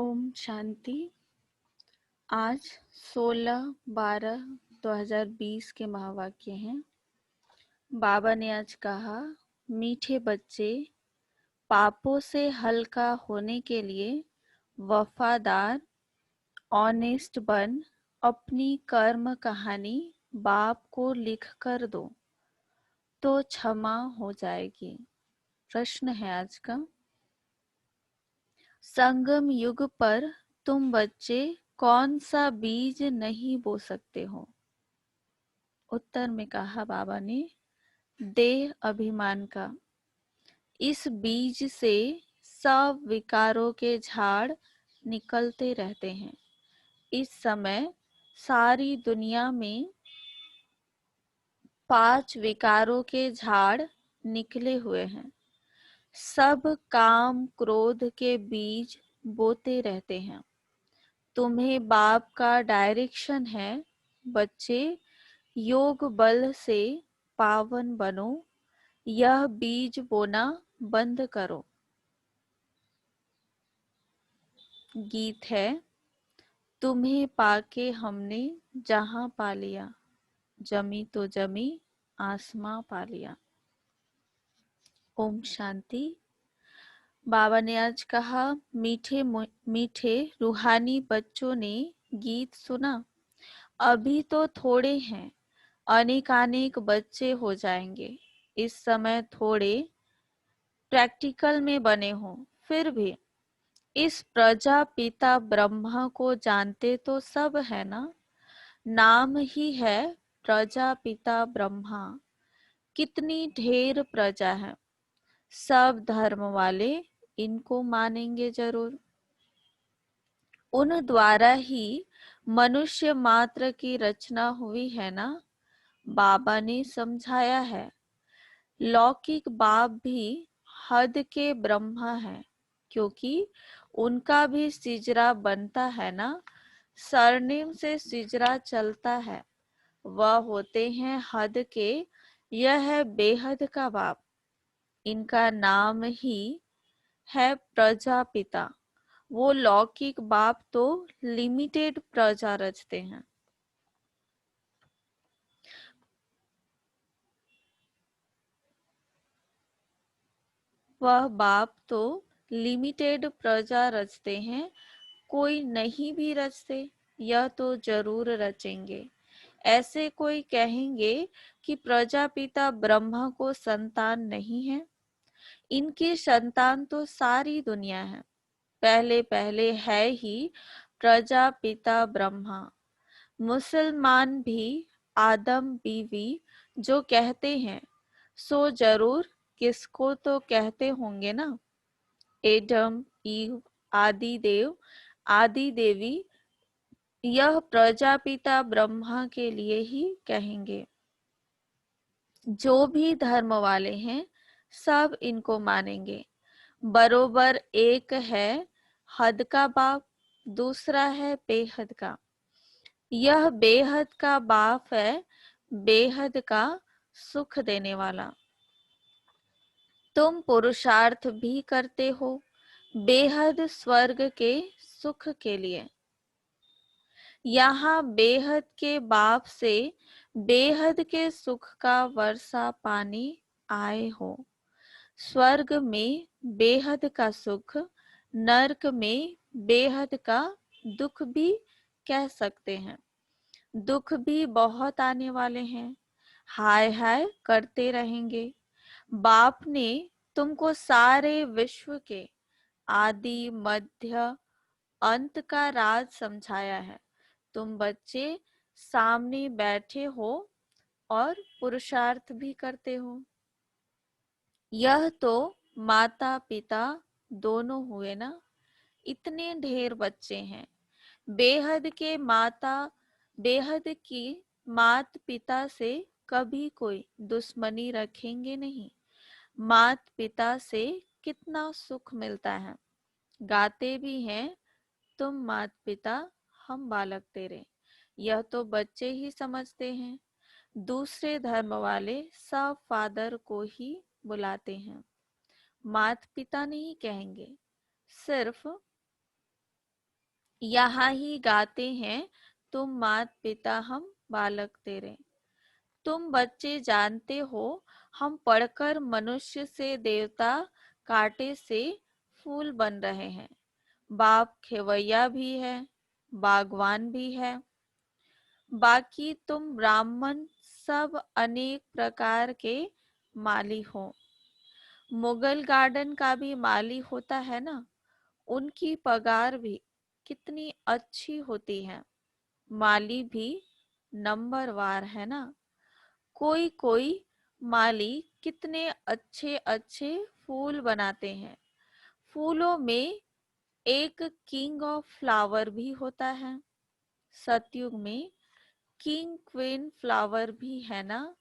ओम शांति। आज 16/12/2020 के महावाक्य हैं। बाबा ने आज कहा, मीठे बच्चे, पापों से हल्का होने के लिए वफादार ऑनेस्ट बन अपनी कर्म कहानी बाप को लिख कर दो तो क्षमा हो जाएगी। प्रश्न है आज का, संगम युग पर तुम बच्चे कौन सा बीज नहीं बो सकते हो? उत्तर में कहा बाबा ने, देह अभिमान का। इस बीज से सब विकारों के झाड़ निकलते रहते हैं। इस समय सारी दुनिया में 5 विकारों के झाड़ निकले हुए हैं। सब काम क्रोध के बीज बोते रहते हैं। तुम्हें बाप का डायरेक्शन है, बच्चे योग बल से पावन बनो, यह बीज बोना बंद करो। गीत है, तुम्हें पाके हमने जहां पा लिया, जमी तो जमी आसमां पा लिया। ओम शांति। बाबा ने आज कहा, मीठे मीठे रूहानी बच्चों ने गीत सुना। अभी तो थोड़े हैं, अनेकानेक बच्चे हो जाएंगे। इस समय थोड़े प्रैक्टिकल में बने हो, फिर भी इस प्रजापिता ब्रह्मा को जानते तो सब है ना? नाम ही है प्रजापिता ब्रह्मा। कितनी ढेर प्रजा है, सब धर्म वाले इनको मानेंगे जरूर। उन द्वारा ही मनुष्य मात्र की रचना हुई है ना? बाबा ने समझाया है, लौकिक बाप भी हद के ब्रह्मा है, क्योंकि उनका भी सिजरा बनता है ना। सरनेम से सिजरा चलता है, वह होते हैं हद के। यह है बेहद का बाप, इनका नाम ही है प्रजापिता। वो लौकिक बाप तो लिमिटेड प्रजा रचते हैं। वह बाप तो लिमिटेड प्रजा रचते हैं, कोई नहीं भी रचते, यह तो जरूर रचेंगे। ऐसे कोई कहेंगे कि प्रजापिता ब्रह्मा को संतान नहीं है। इनकी संतान तो सारी दुनिया है। पहले पहले है ही प्रजापिता ब्रह्मा। मुसलमान भी आदम बीवी जो कहते हैं, सो जरूर किसको तो कहते होंगे ना। एडम, ईव, आदि देव, आदि देवी, यह प्रजापिता ब्रह्मा के लिए ही कहेंगे। जो भी धर्म वाले हैं सब इनको मानेंगे। बरोबर एक है हद का बाप, दूसरा है बेहद का। यह बेहद का बाप है, बेहद का सुख देने वाला। तुम पुरुषार्थ भी करते हो बेहद स्वर्ग के सुख के लिए। यहाँ बेहद के बाप से बेहद के सुख का वर्षा पानी आए हो। स्वर्ग में बेहद का सुख, नरक में बेहद का दुख भी कह सकते हैं। दुख भी बहुत आने वाले हैं, हाय हाय करते रहेंगे। बाप ने तुमको सारे विश्व के आदि मध्य अंत का राज समझाया है। तुम बच्चे सामने बैठे हो और पुरुषार्थ भी करते हो। यह तो माता पिता दोनों हुए ना। इतने ढेर बच्चे हैं। बेहद के माता, बेहद की मात पिता से कभी कोई दुश्मनी रखेंगे नहीं। मात पिता से कितना सुख मिलता है। गाते भी हैं, तुम मात पिता हम बालक तेरे। यह तो बच्चे ही समझते हैं। दूसरे धर्म वाले सब फादर को ही बुलाते हैं, मात पिता नहीं कहेंगे। सिर्फ यहाँ ही गाते हैं, तुम मात पिता हम बालक तेरे। तुम बच्चे जानते हो, हम पढ़कर मनुष्य से देवता, कांटे से फूल बन रहे हैं। बाप खेवैया भी है, बागवान भी है। बाकी तुम ब्राह्मण सब अनेक प्रकार के माली हो। मुगल गार्डन का भी माली होता है ना, उनकी पगार भी कितनी अच्छी होती है। माली भी नंबरवार है ना। कोई कोई माली कितने अच्छे अच्छे फूल बनाते हैं। फूलों में एक किंग ऑफ फ्लावर भी होता है। सतयुग में किंग क्वीन फ्लावर भी है ना।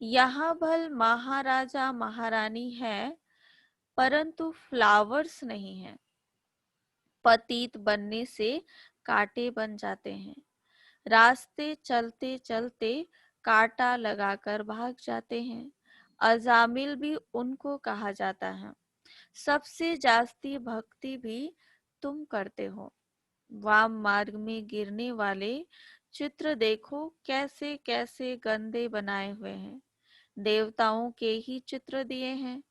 यहाँ भल महाराजा महारानी है, परंतु फ्लावर्स नहीं है। पतित बनने से कांटे बन जाते हैं। रास्ते चलते चलते कांटा लगाकर भाग जाते हैं। अजामिल भी उनको कहा जाता है। सबसे जास्ती भक्ति भी तुम करते हो। वाम मार्ग में गिरने वाले चित्र देखो, कैसे कैसे गंदे बनाए हुए हैं। देवताओं के ही चित्र दिए हैं।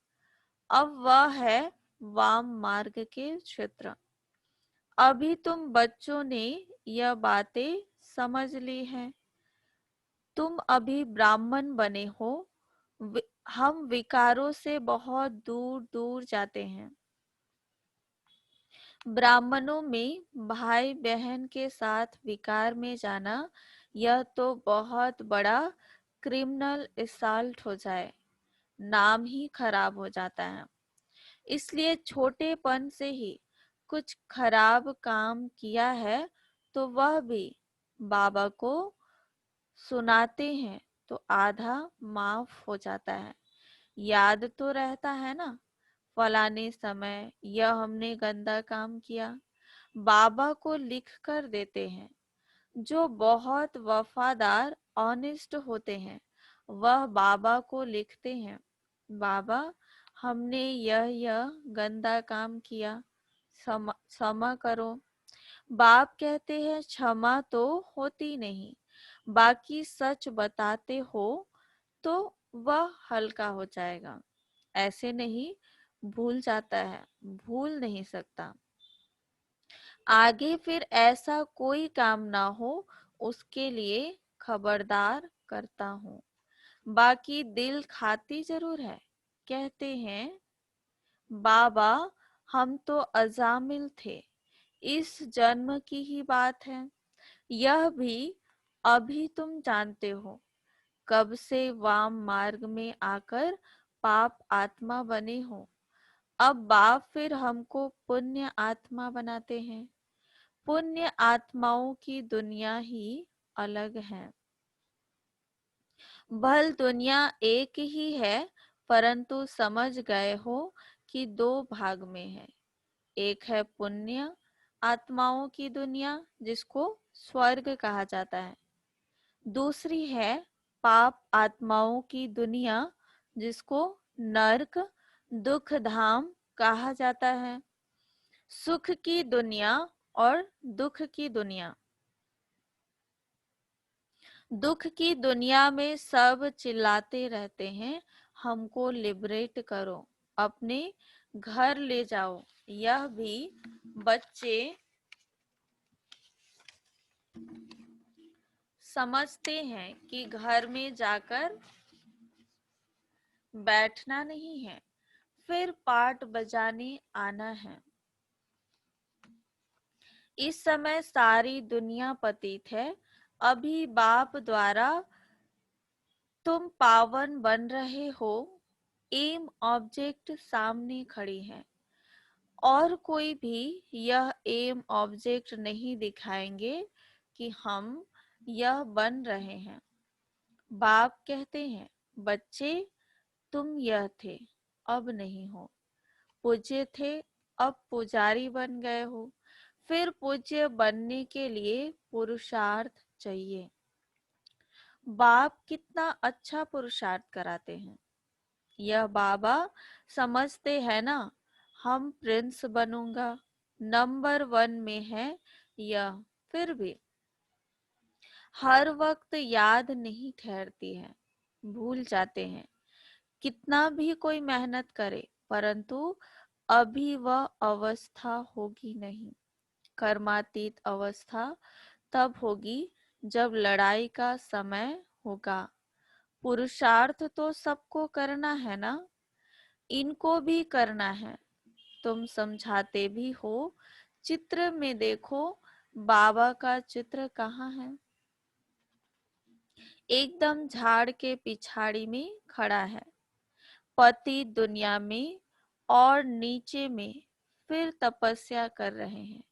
अब वह है वाम मार्ग के चित्र। अभी तुम बच्चों ने यह बातें समझ ली हैं। तुम अभी ब्राह्मण बने हो। हम विकारों से बहुत दूर दूर जाते हैं। ब्राह्मणों में भाई बहन के साथ विकार में जाना, यह तो बहुत बड़ा क्रिमिनल असॉल्ट हो जाए, नाम ही खराब हो जाता है। इसलिए छोटेपन से ही कुछ खराब काम किया है तो वह भी बाबा को सुनाते हैं तो आधा माफ हो जाता है। याद तो रहता है ना, फलाने समय यह हमने गंदा काम किया। बाबा को लिख कर देते हैं। जो बहुत वफादार ऑनेस्ट होते हैं वह बाबा को लिखते हैं, बाबा हमने यह गंदा काम किया, क्षमा करो। बाप कहते हैं क्षमा तो होती नहीं, बाकी सच बताते हो तो वह हल्का हो जाएगा। ऐसे नहीं, भूल जाता है, भूल नहीं सकता। आगे फिर ऐसा कोई काम ना हो, उसके लिए खबरदार करता हूँ। बाकी दिल खाती जरूर है। कहते हैं बाबा हम तो अजामिल थे, इस जन्म की ही बात है। यह भी अभी तुम जानते हो। कब से वाम मार्ग में आकर पाप आत्मा बने हो। अब बाप फिर हमको पुण्य आत्मा बनाते हैं। पुण्य आत्माओं की दुनिया ही अलग है। भल दुनिया एक ही है, परंतु समझ गए हो कि दो भाग में है। एक है पुण्य आत्माओं की दुनिया, जिसको स्वर्ग कहा जाता है। दूसरी है पाप आत्माओं की दुनिया, जिसको नरक, दुख धाम कहा जाता है। सुख की दुनिया और दुख की दुनिया। दुख की दुनिया में सब चिल्लाते रहते हैं, हमको लिबरेट करो, अपने घर ले जाओ। यह भी बच्चे समझते हैं कि घर में जाकर बैठना नहीं है, फिर पाठ बजाने आना है। इस समय सारी दुनिया पतित है। अभी बाप द्वारा तुम पावन बन रहे हो। एम ऑब्जेक्ट सामने खड़ी है, और कोई भी यह एम ऑब्जेक्ट नहीं दिखाएंगे कि हम यह बन रहे हैं। बाप कहते हैं बच्चे तुम यह थे, अब नहीं हो। पूज्य थे, अब पुजारी बन गए हो। फिर पूज्य बनने के लिए पुरुषार्थ चाहिए। बाप कितना अच्छा पुरुषार्थ कराते हैं। यह बाबा समझते हैं ना, हम प्रिंस बनूंगा। नंबर 1 में है यह फिर भी हर वक्त याद नहीं ठहरती है, भूल जाते हैं। कितना भी कोई मेहनत करे, परंतु अभी वह अवस्था होगी नहीं। कर्मातीत अवस्था तब होगी जब लड़ाई का समय होगा। पुरुषार्थ तो सबको करना है ना, इनको भी करना है। तुम समझाते भी हो। चित्र में देखो, बाबा का चित्र कहाँ है? एकदम झाड़ के पिछाड़ी में खड़ा है। पति दुनिया में और नीचे में फिर तपस्या कर रहे हैं।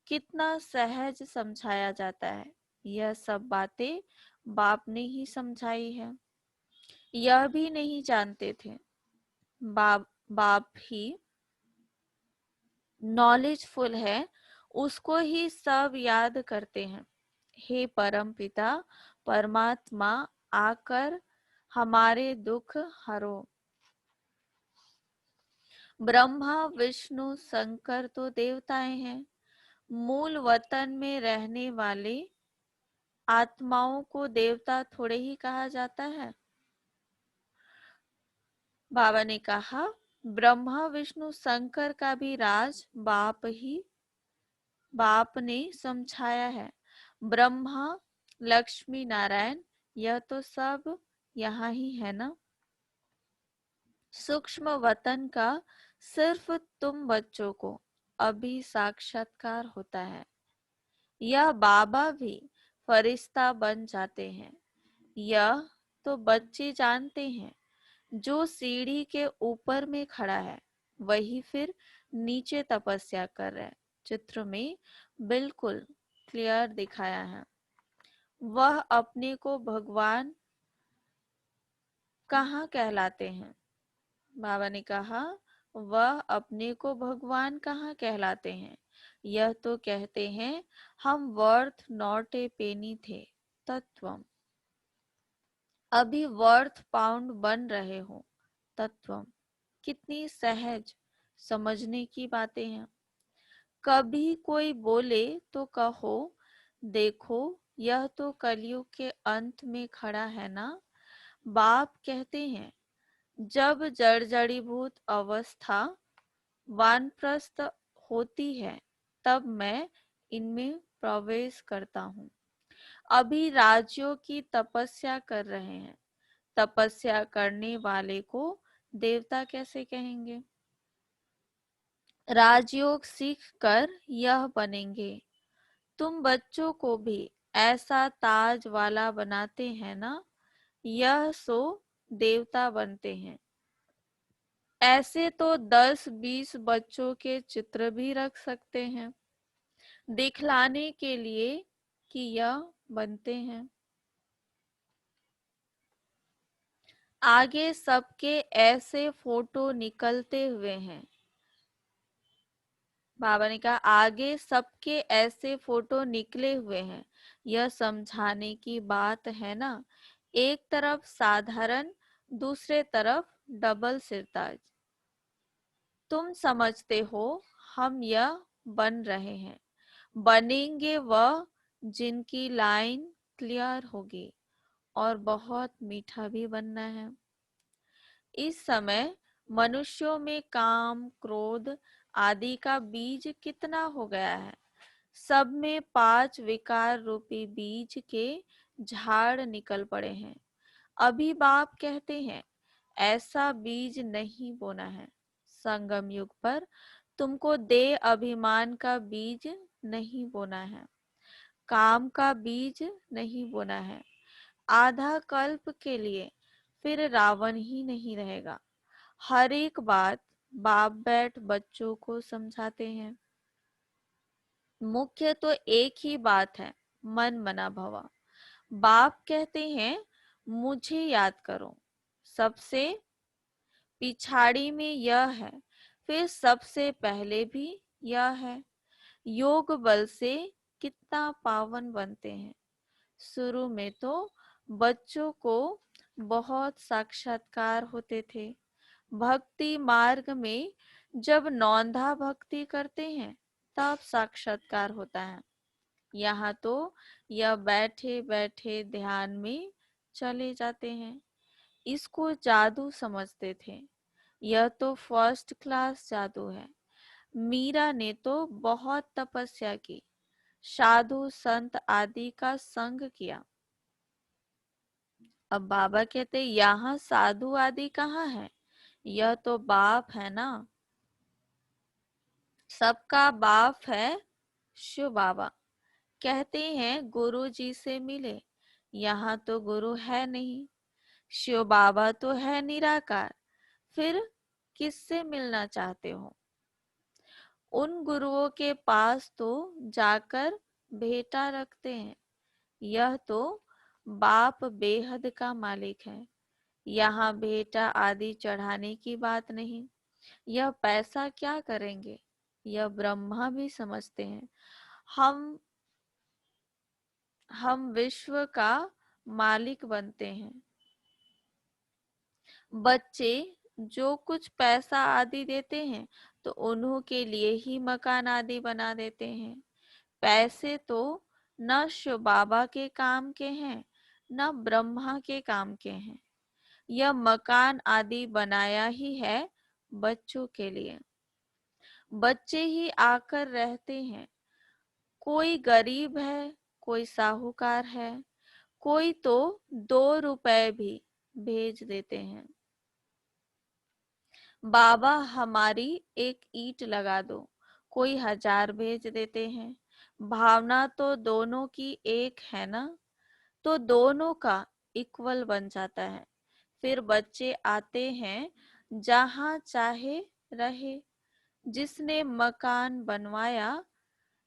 कितना सहज समझाया जाता है। यह सब बातें बाप ने ही समझाई है। यह भी नहीं जानते थे। बाप ही नॉलेजफुल है, उसको ही सब याद करते हैं। हे परम पिता परमात्मा, आकर हमारे दुख हरो। ब्रह्मा विष्णु शंकर तो देवताएं हैं। मूल वतन में रहने वाले आत्माओं को देवता थोड़े ही कहा जाता है। बाबा ने कहा, ब्रह्मा विष्णु शंकर का भी राज बाप ने समझाया है। ब्रह्मा लक्ष्मी नारायण, यह तो सब यहाँ ही है ना। सूक्ष्म वतन का सिर्फ तुम बच्चों को अभी साक्षात्कार होता है। यह बाबा भी फरिश्ता बन जाते हैं। यह तो बच्चे जानते हैं। जो सीढ़ी के ऊपर में खड़ा है, वही फिर नीचे तपस्या कर रहा है। चित्र में बिल्कुल क्लियर दिखाया है। वह अपने को भगवान कहाँ कहलाते हैं? बाबा ने कहा, वह अपने को भगवान कहाँ कहलाते हैं? यह तो कहते हैं हम वर्थ नॉट ए पेनी थे। तत्वम। अभी वर्थ पाउंड बन रहे हो। तत्वम। कितनी सहज समझने की बातें हैं। कभी कोई बोले तो कहो, देखो यह तो कलयुग के अंत में खड़ा है ना। बाप कहते हैं, जब जड़जड़ीभूत अवस्था वानप्रस्थ होती है, तब मैं इनमें प्रवेश करता हूँ। अभी राज्यों की तपस्या कर रहे हैं। तपस्या करने वाले को देवता कैसे कहेंगे? राजयोग सीख कर यह बनेंगे। तुम बच्चों को भी ऐसा ताज वाला बनाते हैं ना, यह सो देवता बनते हैं। ऐसे तो 10-20 बच्चों के चित्र भी रख सकते हैं, दिखलाने के लिए कि यह बनते हैं। आगे सबके ऐसे फोटो निकलते हुए हैं। बाबा ने कहा, आगे सबके ऐसे फोटो निकले हुए हैं। यह समझाने की बात है ना। एक तरफ साधारण, दूसरे तरफ डबल सिरताज। तुम समझते हो हम यह बन रहे हैं। बनेंगे वह जिनकी लाइन क्लियर होगी, और बहुत मीठा भी बनना है। इस समय मनुष्यों में काम क्रोध आदि का बीज कितना हो गया है। सब में 5 विकार रूपी बीज के झाड़ निकल पड़े हैं। अभी बाप कहते हैं, ऐसा बीज नहीं बोना है। संगम युग पर तुमको देह अभिमान का बीज नहीं बोना है। काम का बीज नहीं बोना है। आधा कल्प के लिए फिर रावण ही नहीं रहेगा। हर एक बात बाप बैठ बच्चों को समझाते हैं। मुख्य तो एक ही बात है, मन मना भवा। बाप कहते हैं, मुझे याद करो। सबसे पिछाड़ी में यह है, फिर सबसे पहले भी यह है। योग बल से कितना पावन बनते हैं। शुरू में तो बच्चों को बहुत साक्षात्कार होते थे। भक्ति मार्ग में जब नौंधा भक्ति करते हैं, तब साक्षात्कार होता है। यहाँ तो यह बैठे बैठे ध्यान में चले जाते हैं। इसको जादू समझते थे। यह तो फर्स्ट क्लास जादू है। मीरा ने तो बहुत तपस्या की, साधु संत आदि का संग किया। अब बाबा कहते यहाँ साधु आदि कहाँ है? यह तो बाप है ना, सबका बाप है शिव बाबा। कहते हैं गुरु जी से मिले, यहाँ तो गुरु है नहीं। शिव बाबा तो है निराकार, फिर किससे मिलना चाहते हो? उन गुरुओं के पास तो जाकर भेंटा रखते हैं। यह तो बाप बेहद का मालिक है। यहाँ भेंटा आदि चढ़ाने की बात नहीं। यह पैसा क्या करेंगे? यह ब्रह्मा भी समझते हैं। हम हम विश्व का मालिक बनते हैं। बच्चे जो कुछ पैसा आदि देते हैं तो उन्हों के लिए ही मकान आदि बना देते हैं। पैसे तो न शिव बाबा के काम के हैं, न ब्रह्मा के काम के हैं। यह मकान आदि बनाया ही है बच्चों के लिए। बच्चे ही आकर रहते हैं। कोई गरीब है, कोई साहूकार है, कोई तो 2 रुपए भी भेज देते हैं। बाबा हमारी एक ईंट लगा दो, कोई 1000 भेज देते हैं। भावना तो दोनों की एक है ना, तो दोनों का इक्वल बन जाता है। फिर बच्चे आते हैं, जहां चाहे रहे। जिसने मकान बनवाया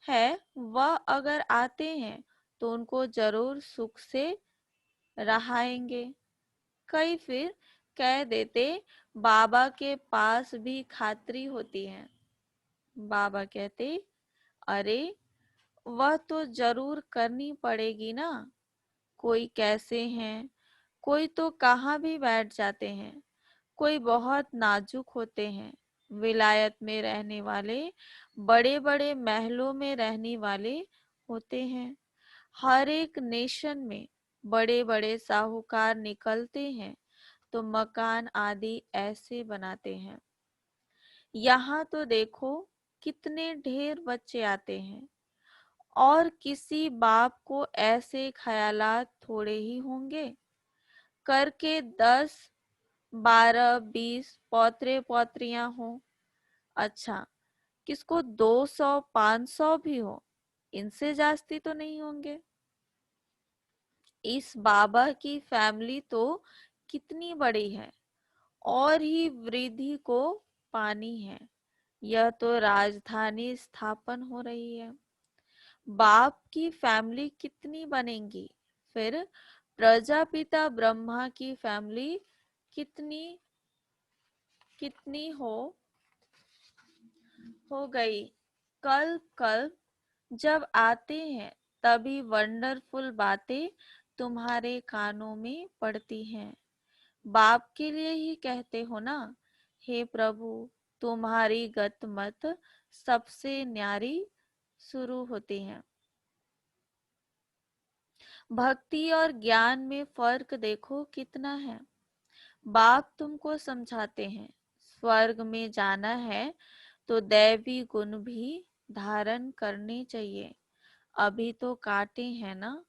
है वह अगर आते हैं तो उनको जरूर सुख से रहाएंगे। कई फिर कह देते बाबा के पास भी खातरी होती है। बाबा कहते अरे वह तो जरूर करनी पड़ेगी ना। कोई कैसे हैं, कोई तो कहाँ भी बैठ जाते हैं, कोई बहुत नाजुक होते हैं। विलायत में रहने वाले, बड़े बड़े महलों में रहने वाले होते हैं। हर एक नेशन में बड़े बड़े साहूकार निकलते हैं तो मकान आदि ऐसे बनाते हैं। यहाँ तो देखो कितने ढेर बच्चे आते हैं, और किसी बाप को ऐसे ख्यालात थोड़े ही होंगे। करके 10, 12, 20 पौत्रे पौत्रियां हो। अच्छा, किसको 200, 500 भी हो, इनसे जास्ती तो नहीं होंगे। इस बाबा की फैमिली तो कितनी बड़ी है, और ही वृद्धि को पानी है। यह तो राजधानी स्थापन हो रही है। बाप की फैमिली कितनी बनेगी? फिर प्रजापिता ब्रह्मा की फैमिली कितनी कितनी हो गई। कल कल जब आते हैं तभी वंडरफुल बातें तुम्हारे कानों में पड़ती हैं। बाप के लिए ही कहते हो ना, हे प्रभु तुम्हारी गतमत सबसे न्यारी शुरू होती है। भक्ति और ज्ञान में फर्क देखो कितना है। बाप तुमको समझाते हैं स्वर्ग में जाना है तो दैवी गुण भी धारण करने चाहिए। अभी तो काटे हैं ना,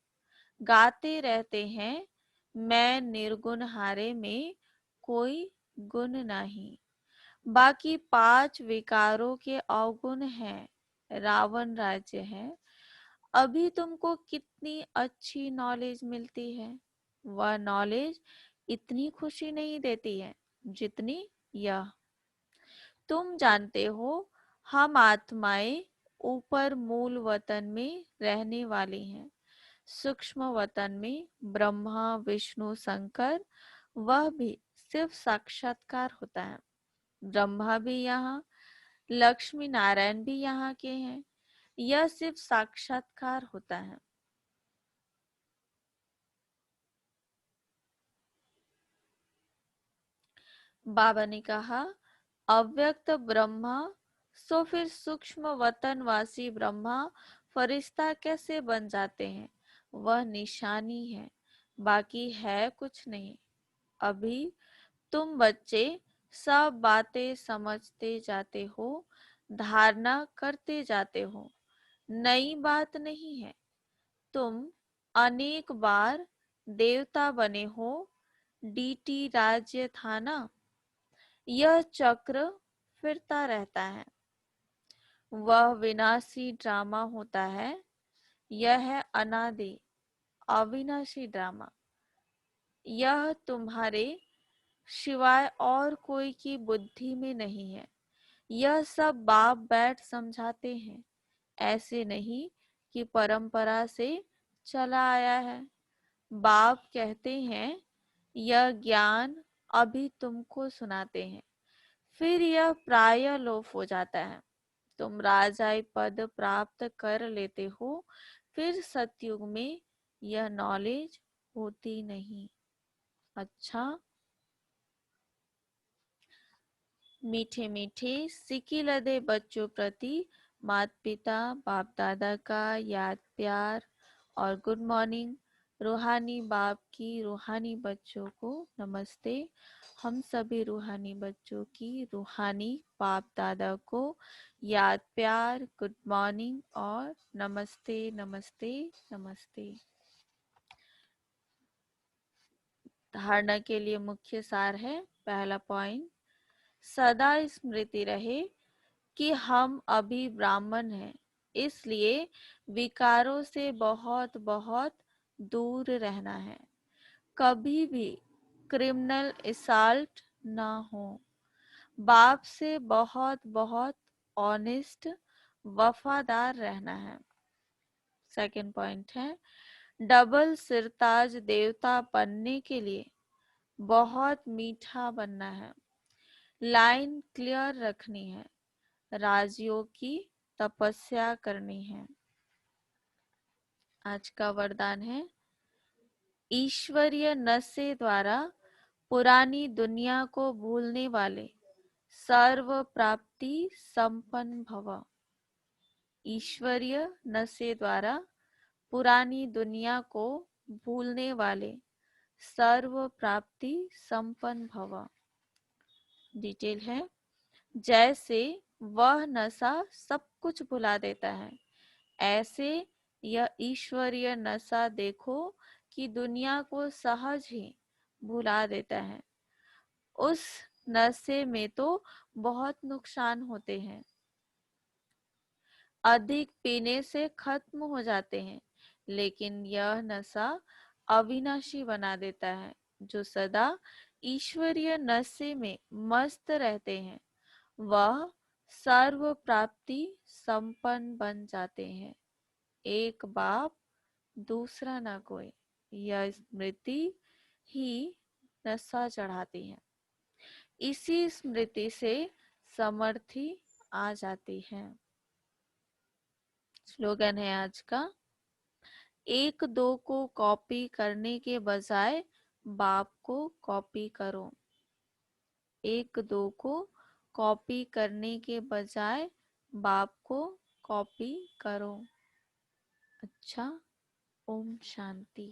गाते रहते हैं मैं निर्गुण हारे में कोई गुण नहीं। बाकी 5 विकारों के अवगुण हैं। रावण राज्य है। अभी तुमको कितनी अच्छी नॉलेज मिलती है। वह नॉलेज इतनी खुशी नहीं देती है जितनी यह। तुम जानते हो हम आत्माएं ऊपर मूल वतन में रहने वाली हैं। सूक्ष्म वतन में ब्रह्मा विष्णु शंकर, वह भी सिर्फ साक्षात्कार होता है। ब्रह्मा भी यहाँ, लक्ष्मी नारायण भी यहाँ के हैं। यह सिर्फ साक्षात्कार होता है। बाबा ने कहा अव्यक्त ब्रह्मा, सो फिर सूक्ष्म वतनवासी ब्रह्मा फरिश्ता कैसे बन जाते हैं, वह निशानी है, बाकी है कुछ नहीं। अभी तुम बच्चे सब बातें समझते जाते हो, धारणा करते जाते हो, नई बात नहीं है। तुम अनेक बार देवता बने हो, डीटी राज्य था ना। यह चक्र फिरता रहता है, वह विनाशी ड्रामा होता है। यह है अनादि अविनाशी ड्रामा। यह तुम्हारे सिवाय और कोई की बुद्धि में नहीं है। यह सब बाप बैठ समझाते हैं, ऐसे नहीं कि परंपरा से चला आया है। बाप कहते हैं, यह ज्ञान अभी तुमको सुनाते हैं, फिर यह प्राय लोप हो जाता है। तुम राजाई पद प्राप्त कर लेते हो, फिर सतयुग में यह नॉलेज होती नहीं। अच्छा, मीठे मीठे सिक्की लदे बच्चों प्रति माता पिता बाप दादा का याद प्यार और गुड मॉर्निंग। रूहानी बाप की रूहानी बच्चों को नमस्ते। हम सभी रूहानी बच्चों की रूहानी बाप दादा को याद प्यार गुड मॉर्निंग और नमस्ते नमस्ते नमस्ते। धारणा के लिए मुख्य सार है, पहला पॉइंट, सदा स्मृति रहे कि हम अभी ब्राह्मण हैं, इसलिए विकारों से बहुत बहुत दूर रहना है। कभी भी क्रिमिनल असॉल्ट ना हो। बाप से बहुत बहुत ऑनेस्ट वफादार रहना है। सेकंड पॉइंट है, डबल सिरताज देवता बनने के लिए बहुत मीठा बनना है, लाइन क्लियर रखनी है, राजयोग की तपस्या करनी है। आज का वरदान है, ईश्वरीय नशे द्वारा पुरानी दुनिया को भूलने वाले सर्व प्राप्ति संपन्न भव। ईश्वरीय नशे द्वारा पुरानी दुनिया को भूलने वाले सर्व प्राप्ति संपन्न भव। डिटेल है, जैसे वह नशा सब कुछ भुला देता है, ऐसे यह ईश्वरीय नशा देखो कि दुनिया को सहज ही भुला देता है। उस नशे में तो बहुत नुकसान होते हैं, अधिक पीने से खत्म हो जाते हैं, लेकिन यह नशा अविनाशी बना देता है। जो सदा ईश्वरीय नशे में मस्त रहते हैं, वह सर्व प्राप्ति संपन्न बन जाते हैं। एक बाप दूसरा न कोई, यह स्मृति ही नशा चढ़ाती है। इसी स्मृति से समर्थी आ जाती है। स्लोगन है आज का, एक दो को कॉपी करने के बजाय बाप को कॉपी करो। एक दो को कॉपी करने के बजाय बाप को कॉपी करो। अच्छा, ओम शांति।